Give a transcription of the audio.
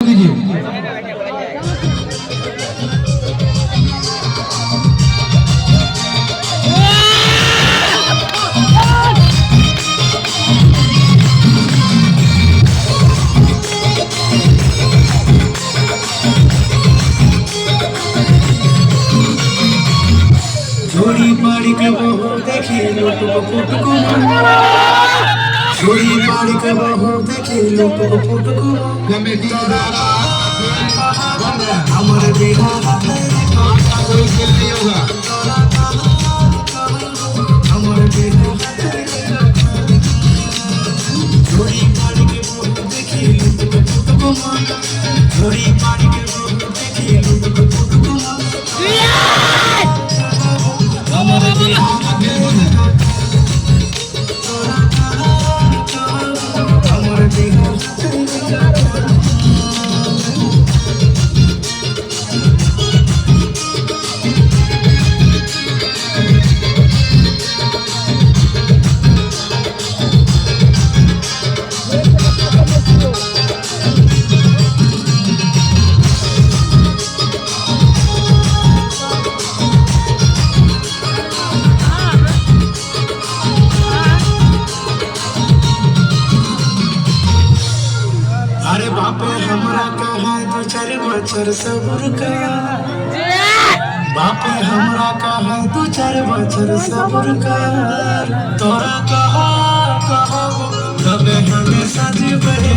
कीजिए। छोड़ी पाड़ी के बहू देखी लुटको फुटको, छोड़ी पाड़ी के बहू देखी लुटको फुटको, हमारे बिना हमारे बिना छोड़ी पाड़ी के बहू देखी लुटको फुटको, छोड़ी पाड़ी के बहू देखी लुटको फुटको, हमारे बिना हमारे बिना अरे बापे हमरा का है दो चार बचर सब्र का, बापे हमरा का है दो चार बचर सब्र का, तोरा कहा तबे हमें सज बहे